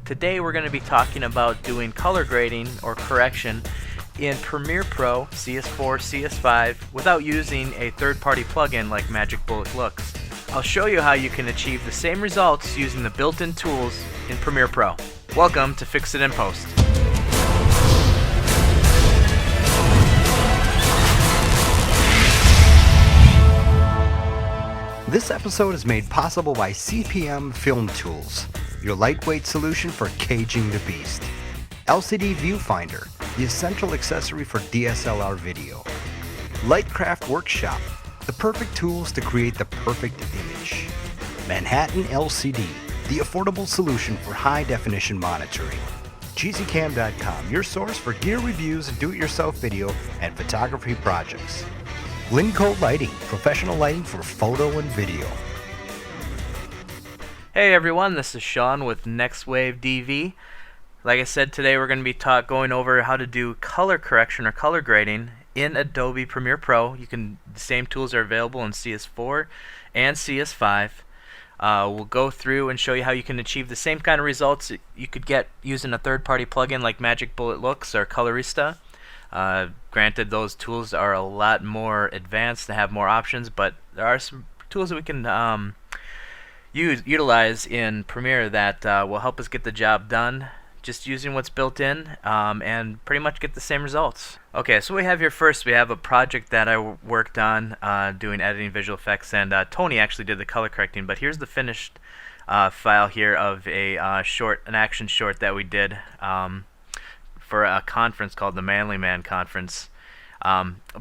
Today we're going to be talking about doing color grading or correction in Premiere Pro, CS4, CS5 without using a third-party plugin like Magic Bullet Looks. I'll show you how you can achieve the same results using the built-in tools in Premiere Pro. Welcome to Fix It in Post. This episode is made possible by CPM Film Tools, your lightweight solution for caging the beast. LCD Viewfinder, the essential accessory for DSLR video. Lightcraft Workshop, the perfect tools to create the perfect image. Manhattan LCD, the affordable solution for high-definition monitoring. GZCam.com, your source for gear reviews and do-it-yourself video and photography projects. Linco Lighting, professional lighting for photo and video. Hey everyone, this is Sean with NextWave DV. Like I said, today we're going to be going over how to do color correction or color grading in Adobe Premiere Pro. The same tools are available in CS4 and CS5. We'll go through and show you how you can achieve the same kind of results you could get using a third-party plugin like Magic Bullet Looks or Colorista. Granted, those tools are a lot more advanced and have more options, but there are some tools that we can utilize in Premiere that will help us get the job done just using what's built in and pretty much get the same results. Okay, so we have here first, we have a project that I worked on doing editing visual effects, and Tony actually did the color correcting, but here's the finished file here of an action short that we did for a conference called the Manly Man Conference. But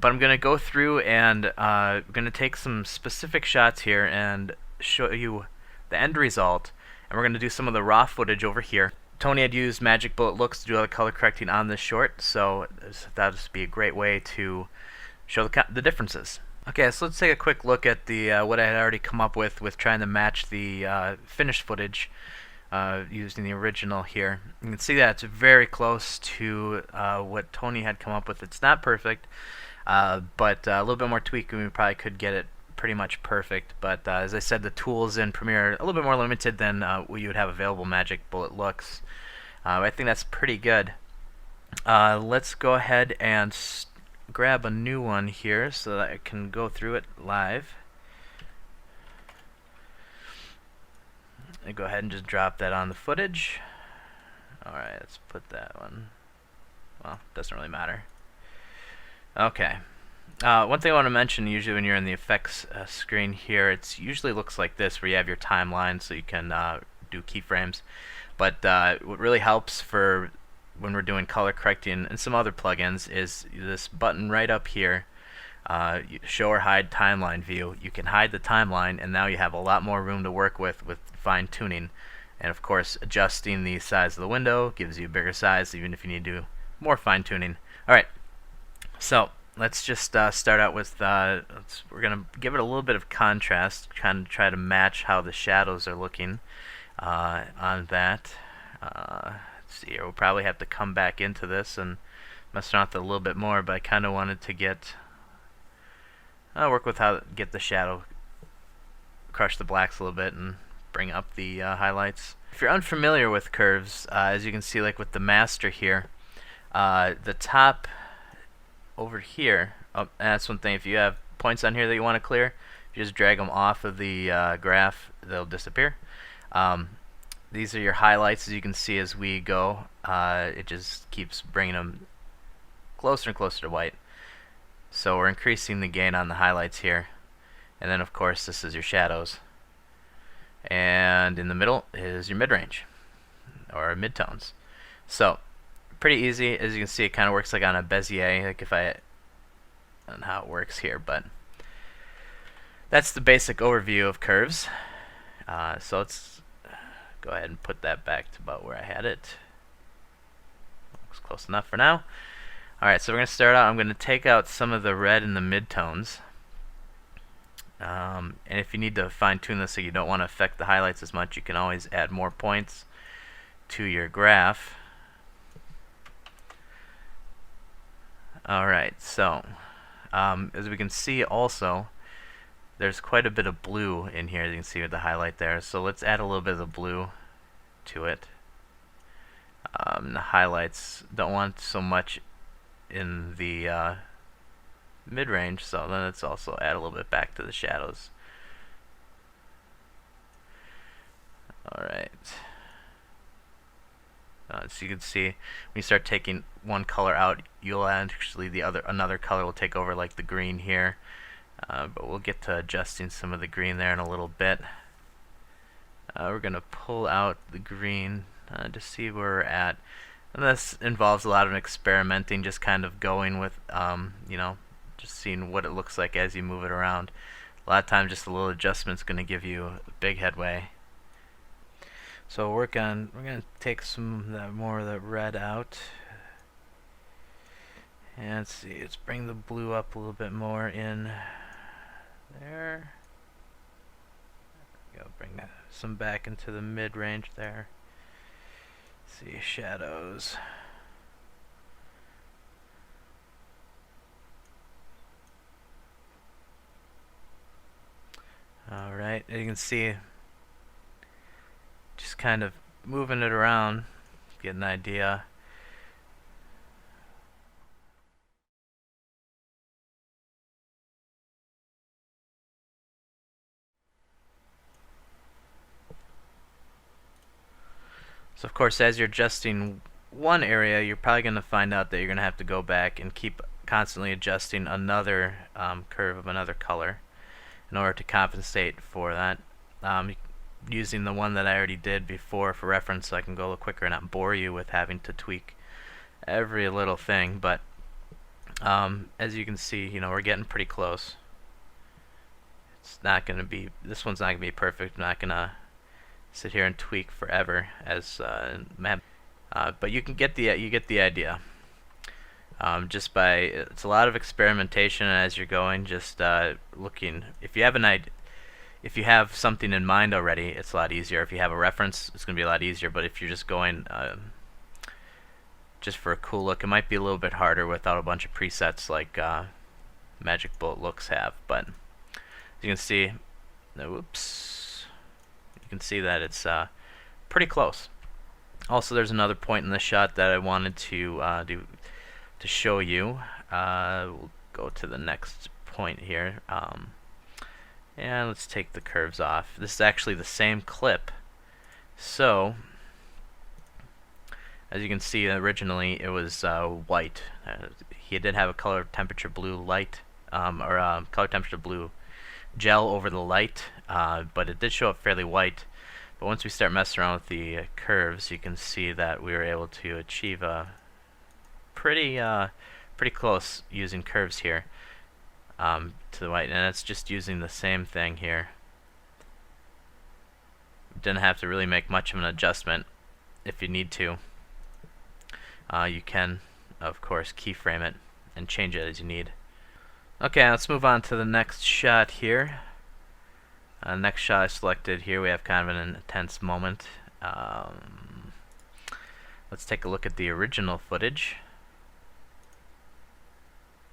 I'm going to go through and I'm going to take some specific shots here and show you the end result, and we're going to do some of the raw footage over here. Tony had used Magic Bullet Looks to do all the color correcting on this short, so that would be a great way to show the differences. Okay, so let's take a quick look at the what I had already come up with trying to match the finished footage using the original here. You can see that it's very close to what Tony had come up with. It's not perfect, but a little bit more tweaking we probably could get it pretty much perfect. But as I said, the tools in Premiere are a little bit more limited than what you would have available Magic Bullet Looks. I think that's pretty good. Let's go ahead and grab a new one here so that I can go through it live. Go ahead and just drop that on the footage. Alright, let's put that one. Well, doesn't really matter. Okay. One thing I want to mention, usually when you're in the effects screen here, it usually looks like this, where you have your timeline so you can do keyframes. But what really helps for when we're doing color correcting and some other plugins is this button right up here. Show or hide timeline view. You can hide the timeline, and now you have a lot more room to work with fine tuning. And of course, adjusting the size of the window gives you a bigger size, even if you need to do more fine tuning. Alright, so let's just start out with we're going to give it a little bit of contrast, kind of try to match how the shadows are looking on that. Let's see here, we'll probably have to come back into this and mess around with it a little bit more, but I kind of wanted to work with how to get the shadow, crush the blacks a little bit, and bring up the highlights. If you're unfamiliar with curves, as you can see, like with the master here, the top over here, and that's one thing, if you have points on here that you want to clear, if you just drag them off of the graph, they'll disappear. These are your highlights, as you can see as we go. It just keeps bringing them closer and closer to white. So we're increasing the gain on the highlights here. And then of course this is your shadows. And in the middle is your mid-range, or midtones. So pretty easy. As you can see, it kind of works like on a Bezier, like on how it works here. But that's the basic overview of curves. So let's go ahead and put that back to about where I had it. Looks close enough for now. Alright, so we're going to start out. I'm going to take out some of the red in the midtones. And if you need to fine tune this so you don't want to affect the highlights as much, you can always add more points to your graph. Alright, so as we can see also, there's quite a bit of blue in here, as you can see with the highlight there. So let's add a little bit of the blue to it. The highlights don't want so much in the mid-range, so then let's also add a little bit back to the shadows. Alright. So you can see when you start taking one color out, you'll actually another color will take over, like the green here. But we'll get to adjusting some of the green there in a little bit. We're gonna pull out the green to see where we're at. And this involves a lot of experimenting, just kind of going with, you know, just seeing what it looks like as you move it around. A lot of times, just a little adjustment's gonna give you a big headway. So we're gonna take some more of the red out, and let's see. Let's bring the blue up a little bit more in there. Go bring some back into the mid range there. Let's see, shadows. All right, you can see. Just kind of moving it around, get an idea. So of course, as you're adjusting one area, you're probably going to find out that you're going to have to go back and keep constantly adjusting another curve of another color in order to compensate for that. Using the one that I already did before for reference, so I can go a little quicker and not bore you with having to tweak every little thing. But as you can see, you know, we're getting pretty close. It's not going to be, this one's not going to be perfect. I'm not going to sit here and tweak forever as map, but you get the idea. Just by, it's a lot of experimentation as you're going. Just looking, if you have an idea. If you have something in mind already, it's a lot easier. If you have a reference, it's going to be a lot easier. But if you're just going just for a cool look, it might be a little bit harder without a bunch of presets like Magic Bullet looks have. But as you can see, whoops, you can see that it's pretty close. Also, there's another point in the shot that I wanted to show you. We'll go to the next point here. And let's take the curves off. This is actually the same clip. So, as you can see, originally it was white. He did have a color temperature blue light, or color temperature blue gel over the light, but it did show up fairly white. But once we start messing around with the curves, you can see that we were able to achieve a pretty close using curves here. To the white, and it's just using the same thing here. Didn't have to really make much of an adjustment. If you need to, you can, of course, keyframe it and change it as you need. Okay, let's move on to the next shot here. Next shot I selected here, we have kind of an intense moment. Let's take a look at the original footage.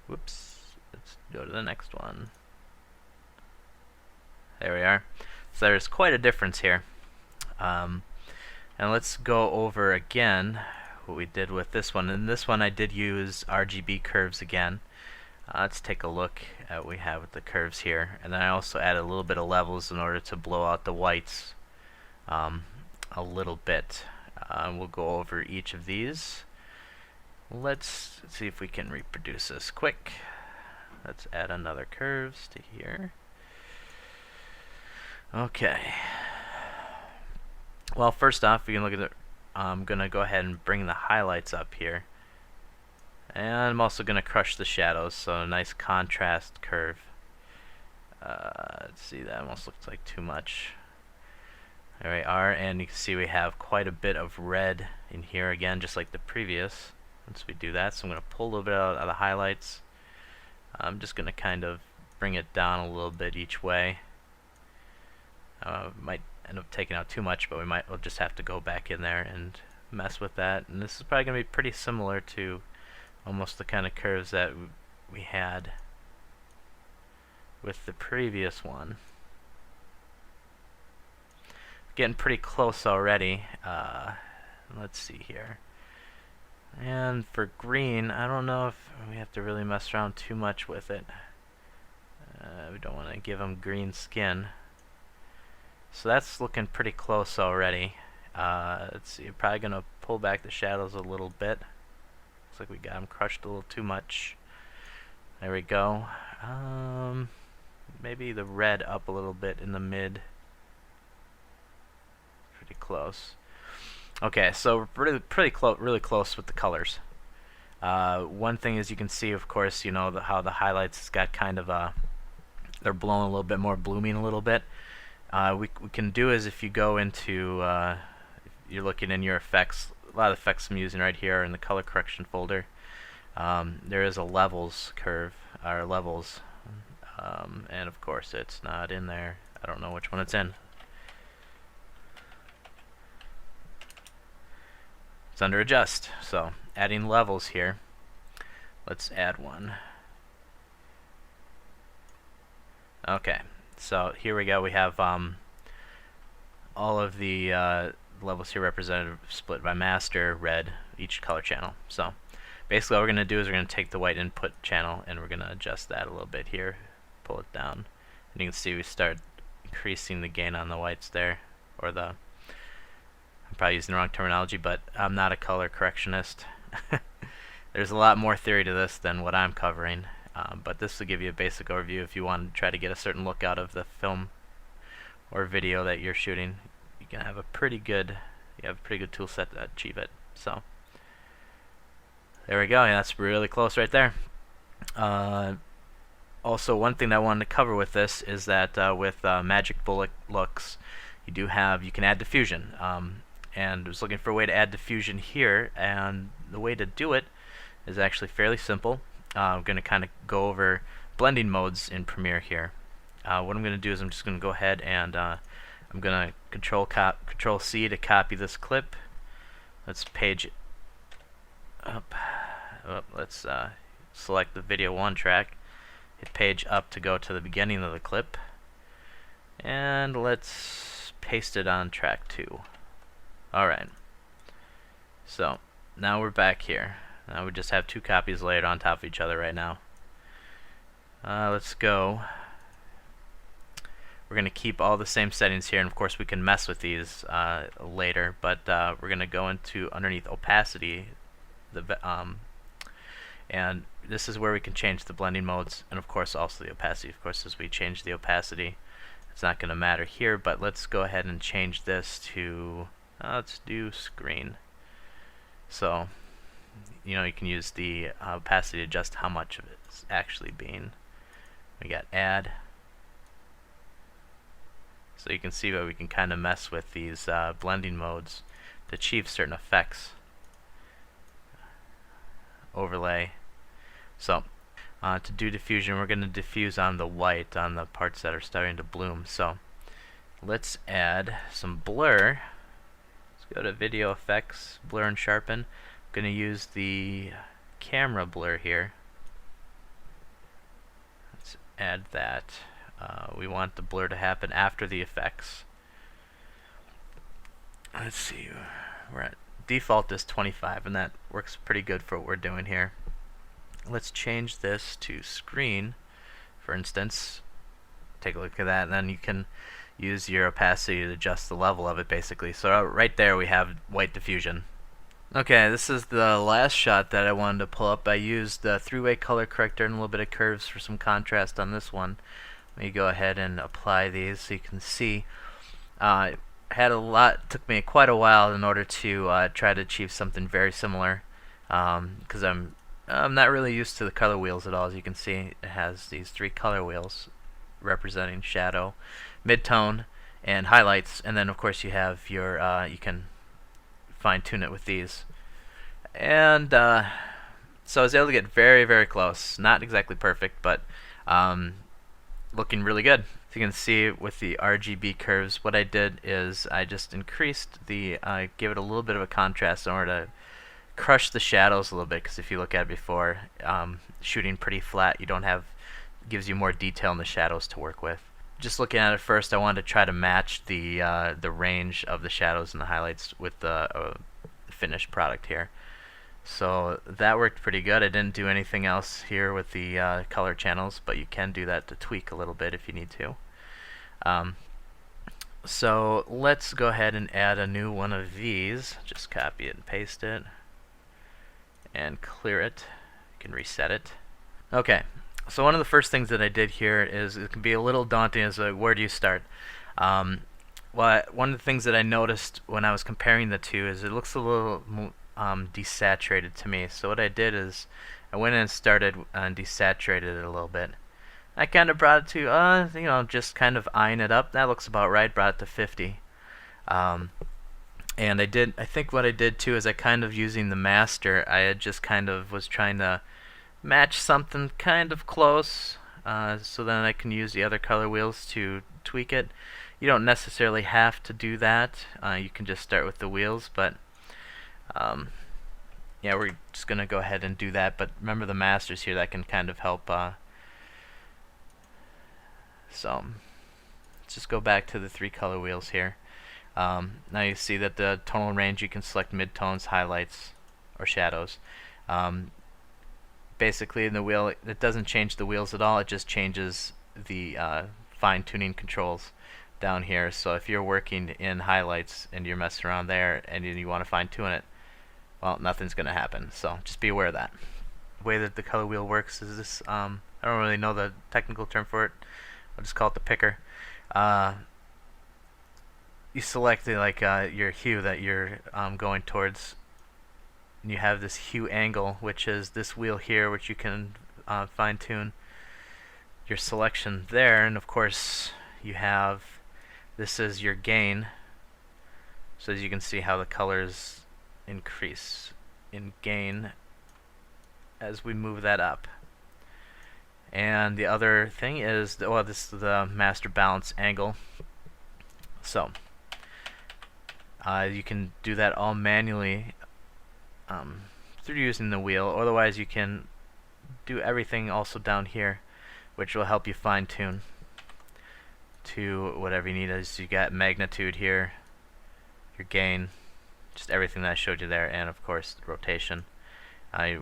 Whoops. Let's go to the next one. There we are. So there's quite a difference here. And let's go over again what we did with this one. In this one I did use RGB curves again. Let's take a look at what we have with the curves here. And then I also added a little bit of levels in order to blow out the whites a little bit. We'll go over each of these. Let's see if we can reproduce this quick. Let's add another curves to here. Okay. Well, first off, we can look at it. I'm going to go ahead and bring the highlights up here. And I'm also going to crush the shadows, so a nice contrast curve. Let's see, that almost looks like too much. There we are, and you can see we have quite a bit of red in here again, just like the previous. Once we do that, so I'm going to pull a little bit out of the highlights. I'm just going to kind of bring it down a little bit each way. Might end up taking out too much, but we'll just have to go back in there and mess with that. And this is probably going to be pretty similar to almost the kind of curves that we had with the previous one. Getting pretty close already. Let's see here. And for green, I don't know if we have to really mess around too much with it. We don't want to give them green skin. So that's looking pretty close already. Let's see, probably going to pull back the shadows a little bit. Looks like we got them crushed a little too much. There we go. Maybe the red up a little bit in the mid. Pretty close. Okay, so we're really close with the colors. One thing is you can see, of course, you know how the highlights has got kind of a, they're blowing a little bit more, blooming a little bit. We can do is if you go into, if you're looking in your effects, a lot of the effects I'm using right here are in the color correction folder. There is a levels curve, or levels, and of course it's not in there. I don't know which one it's in. It's under adjust. So adding levels here. Let's add one. Okay, so here we go. We have all of the levels here represented, split by master, red, each color channel. So basically what we're going to do is we're going to take the white input channel and we're going to adjust that a little bit here, pull it down, and you can see we start increasing the gain on the whites there, or the, I'm probably using the wrong terminology, but I'm not a color correctionist. There's a lot more theory to this than what I'm covering, but this will give you a basic overview if you want to try to get a certain look out of the film or video that you're shooting. You can have a pretty good, tool set to achieve it. So there we go. Yeah, that's really close right there. Also, one thing that I wanted to cover with this is that with Magic Bullet looks, you can add diffusion. And I was looking for a way to add diffusion here, and the way to do it is actually fairly simple. I'm going to kind of go over blending modes in Premiere here. What I'm going to do is I'm just going to go ahead and I'm going to Control C to copy this clip. Let's page up. Let's select the video 1 track. Hit page up to go to the beginning of the clip. And let's paste it on track 2. Alright. So now we're back here. Now we just have 2 copies layered on top of each other right now. Let's go. We're going to keep all the same settings here, and of course we can mess with these later, but we're going to go into underneath opacity, and this is where we can change the blending modes, and of course also the opacity. Of course, as we change the opacity, it's not going to matter here, but let's go ahead and change this to, let's do screen. So, you know, you can use the opacity to adjust how much of it's actually being. We got add. So you can see that we can kind of mess with these blending modes to achieve certain effects. Overlay. So to do diffusion, we're going to diffuse on the white, on the parts that are starting to bloom. So let's add some blur. Let's go to video effects, blur and sharpen. I'm going to use the camera blur here. Let's add that. We want the blur to happen after the effects. Let's see, we're at default is 25, and that works pretty good for what we're doing here. Let's change this to screen, for instance. Take a look at that, and then you can use your opacity to adjust the level of it, basically. So right there we have white diffusion. Okay, this is the last shot that I wanted to pull up. I used the 3-way color corrector and a little bit of curves for some contrast on this one. Let me go ahead and apply these so you can see. Took me quite a while in order to try to achieve something very similar, because I'm not really used to the color wheels at all. As you can see, it has these 3 color wheels representing shadow, midtone, and highlights, and then of course you have your you can fine-tune it with these. And so I was able to get very, very close. Not exactly perfect, but looking really good. As you can see with the RGB curves, what I did is I just increased the, gave it a little bit of a contrast in order to crush the shadows a little bit, because if you look at it before, shooting pretty flat, you don't have, gives you more detail in the shadows to work with. Just looking at it first, I wanted to try to match the range of the shadows and the highlights with the finished product here. So that worked pretty good. I didn't do anything else here with the color channels, but you can do that to tweak a little bit if you need to. So let's go ahead and add a new one of these. Just copy it and paste it and clear it. You can reset it. Okay, so one of the first things that I did here is, it can be a little daunting, is where do you start? One of the things that I noticed when I was comparing the two is it looks a little desaturated to me. So what I did is I went in and started and desaturated it a little bit. I kind of brought it to, just kind of eyeing it up. That looks about right. Brought it to 50. And I think what I did too is I kind of using the master, I had just kind of was trying to match something kind of close, so then I can use the other color wheels to tweak it. You don't necessarily have to do that. You can just start with the wheels, but yeah, we're just going to go ahead and do that. But remember the masters here, that can kind of help. So let's just go back to the 3 color wheels here. Now you see that the tonal range, you can select midtones, highlights, or shadows. Basically in the wheel, it doesn't change the wheels at all, it just changes the fine-tuning controls down here. So if you're working in highlights and you're messing around there and you want to fine-tune it, well, nothing's going to happen. So just be aware of that. The way that the color wheel works is this, I don't really know the technical term for it, I'll just call it the picker. You select your hue that you're going towards, and you have this hue angle, which is this wheel here, which you can fine-tune your selection there. And of course you have, this is your gain, so as you can see how the colors increase in gain as we move that up. And the other thing is, this is the master balance angle. So you can do that all manually through using the wheel. Otherwise, you can do everything also down here, which will help you fine-tune to whatever you need. As you got magnitude here, your gain, just everything that I showed you there, and of course rotation.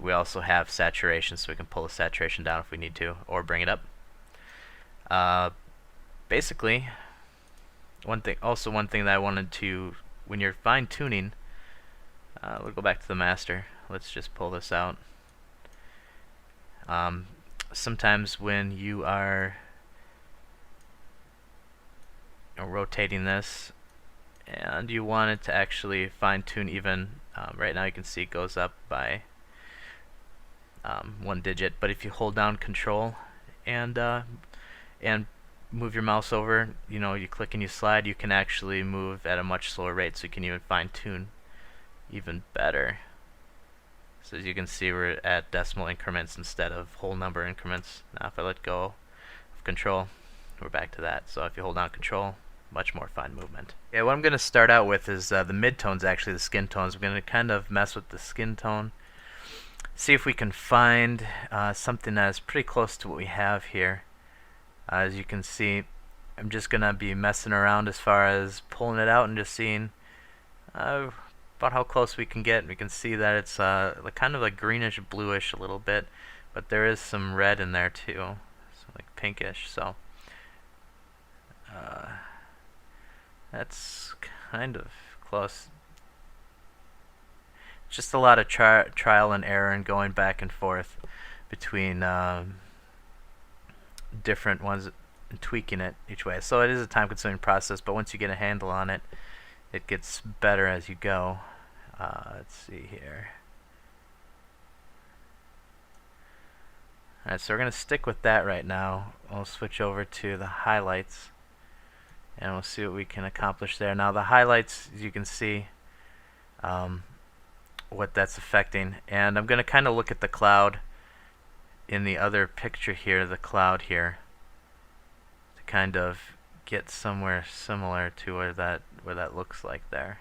We also have saturation, so we can pull the saturation down if we need to, or bring it up. Basically, one thing that I wanted to, when you're fine-tuning, we'll go back to the master. Let's just pull this out. Sometimes when you are rotating this and you want it to actually fine-tune even, right now you can see it goes up by 1 digit, but if you hold down Control and move your mouse over, you click and you slide, you can actually move at a much slower rate, so you can even fine-tune even better. So as you can see, we're at decimal increments instead of whole number increments. Now if I let go of Control, we're back to that. So if you hold down Control, much more fine movement. Okay, what I'm going to start out with is the midtones, actually the skin tones. We're going to kind of mess with the skin tone, see if we can find something that is pretty close to what we have here. As you can see, I'm just going to be messing around as far as pulling it out and just seeing about how close we can get. We can see that it's kind of like greenish bluish a little bit, but there is some red in there too, so like pinkish. So that's kind of close. Just a lot of trial and error and going back and forth between different ones and tweaking it each way. So it is a time-consuming process, but once you get a handle on it, it gets better as you go. Let's see here. Alright, so we're going to stick with that right now. We'll switch over to the highlights, and we'll see what we can accomplish there. Now the highlights, as you can see, what that's affecting, and I'm going to kind of look at the cloud in the other picture here, the cloud here, to kind of get somewhere similar to where that looks like there.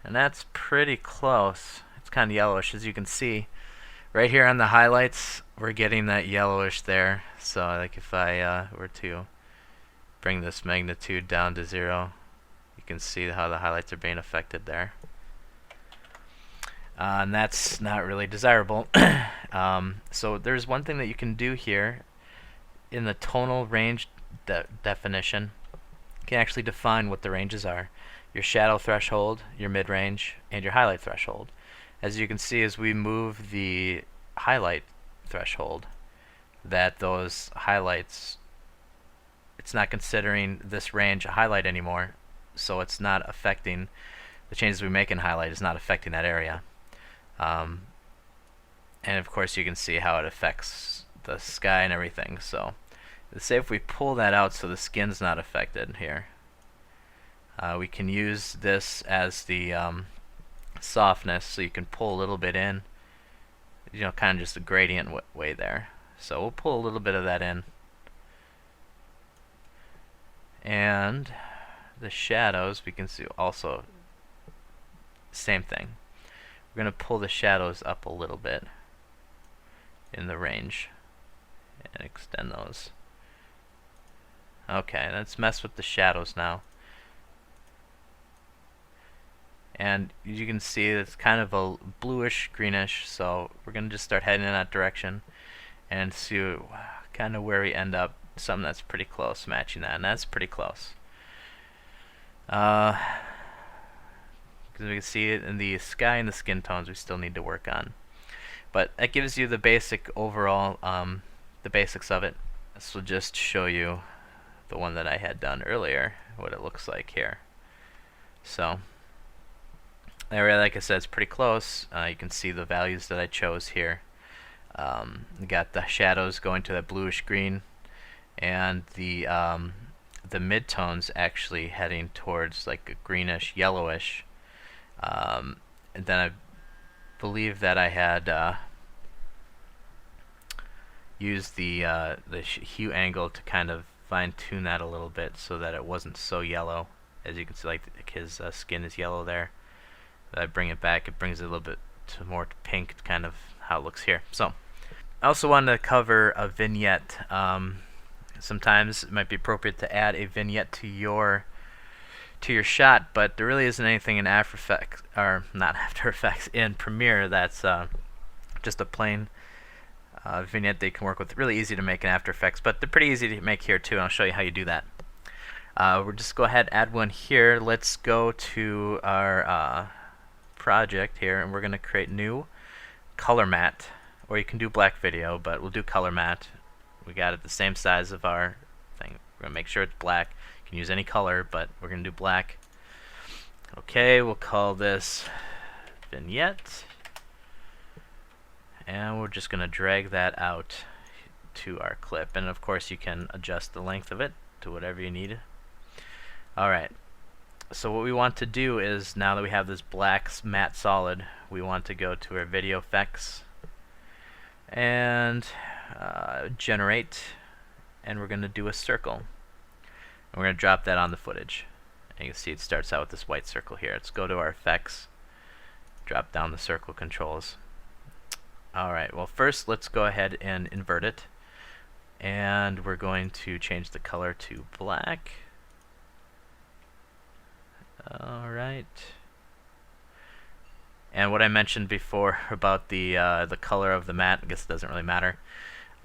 And that's pretty close. It's kind of yellowish, as you can see right here on the highlights. We're getting that yellowish there. So like if I were to bring this magnitude down to 0, you can see how the highlights are being affected there. and that's not really desirable. So there's one thing that you can do here in the tonal range definition. You can actually define what the ranges are: your shadow threshold, your mid-range, and your highlight threshold. As you can see, as we move the highlight threshold, that those highlights, it's not considering this range a highlight anymore, so it's not affecting the changes we make in highlight, is not affecting that area. And of course you can see how it affects the sky and everything. So let's say if we pull that out so the skin's not affected here, we can use this as the softness, so you can pull a little bit in, you know, kind of just a gradient way there. So we'll pull a little bit of that in. And the shadows, we can see also same thing. We're going to pull the shadows up a little bit in the range and extend those. Okay, let's mess with the shadows now. And you can see it's kind of a bluish greenish, so we're going to just start heading in that direction and see kind of where we end up. Something that's pretty close, matching that, and that's pretty close. Because we can see it in the sky and the skin tones we still need to work on. But that gives you the basic overall, the basics of it. This will just show you the one that I had done earlier, what it looks like here. So, area, like I said, it's pretty close. You can see the values that I chose here. We got the shadows going to that bluish green, and the midtones actually heading towards like a greenish, yellowish. And then I believe that I had used the hue angle to kind of fine-tune that a little bit so that it wasn't so yellow. As you can see, like his skin is yellow there. But I bring it back, it brings it a little bit to more pink, kind of how it looks here. So I also wanted to cover a vignette. Sometimes it might be appropriate to add a vignette to your shot, but there really isn't anything in After Effects, or not After Effects, in Premiere that's just a plain vignette that you can work with. Really easy to make in After Effects, but they're pretty easy to make here too, and I'll show you how you do that. We'll just go ahead and add one here. Let's go to our project here, and we're going to create new color matte, or you can do black video, but we'll do color matte. We got it the same size of our thing. We're going to make sure it's black. You can use any color, but we're going to do black. Okay, we'll call this vignette, and we're just going to drag that out to our clip, and of course you can adjust the length of it to whatever you need. Alright, so what we want to do is, now that we have this black matte solid, we want to go to our video effects and generate, and we're going to do a circle. And we're going to drop that on the footage. And you can see it starts out with this white circle here. Let's go to our effects, drop down the circle controls. Alright, well first let's go ahead and invert it, and we're going to change the color to black. Alright. And what I mentioned before about the color of the matte, I guess it doesn't really matter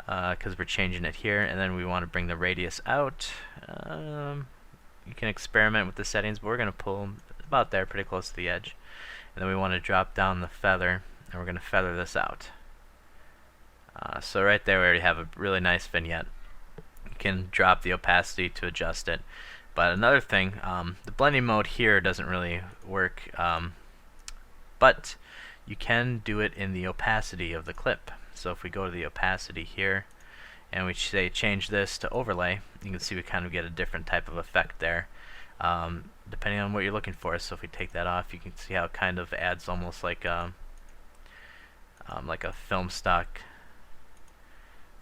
because we're changing it here. And then we want to bring the radius out. You can experiment with the settings, but we're going to pull about there, pretty close to the edge. And then we want to drop down the feather, and we're going to feather this out. So right there we already have a really nice vignette. You can drop the opacity to adjust it. But another thing, the blending mode here doesn't really work, but you can do it in the opacity of the clip. So if we go to the opacity here and we say change this to overlay, you can see we kind of get a different type of effect there, depending on what you're looking for. So if we take that off, you can see how it kind of adds almost like a film stock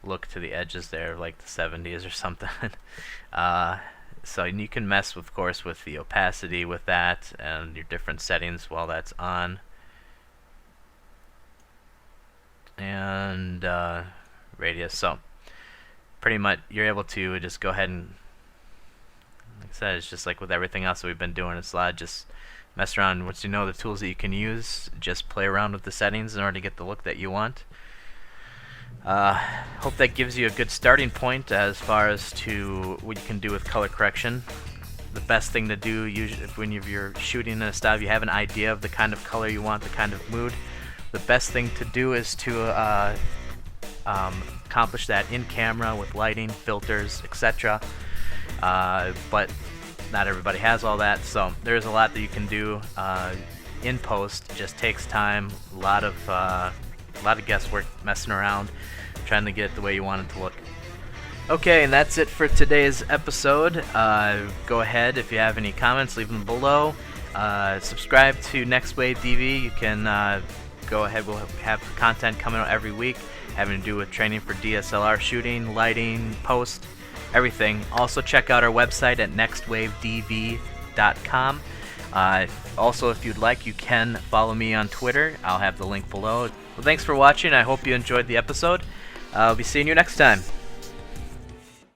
look to the edges there, like the 70s or something. So you can mess, of course, with the opacity with that and your different settings while that's on. And radius. So pretty much you're able to just go ahead and, like I said, it's just like with everything else that we've been doing. It's a lot of just mess around. Once you know the tools that you can use, just play around with the settings in order to get the look that you want. Hope that gives you a good starting point as far as to what you can do with color correction. The best thing to do usually when you're shooting in a style, if you have an idea of the kind of color you want, the kind of mood, the best thing to do is to accomplish that in camera with lighting, filters, etc. But not everybody has all that, so there's a lot that you can do in post. It just takes time, a lot of guesswork, messing around, trying to get it the way you want it to look. Okay, and that's it for today's episode. Go ahead, if you have any comments, leave them below. Subscribe to Next Wave DV. You can go ahead. We'll have content coming out every week having to do with training for DSLR shooting, lighting, post, everything. Also check out our website at nextwavedv.com. Also, if you'd like, you can follow me on Twitter. I'll have the link below. Well, thanks for watching. I hope you enjoyed the episode. I'll be seeing you next time.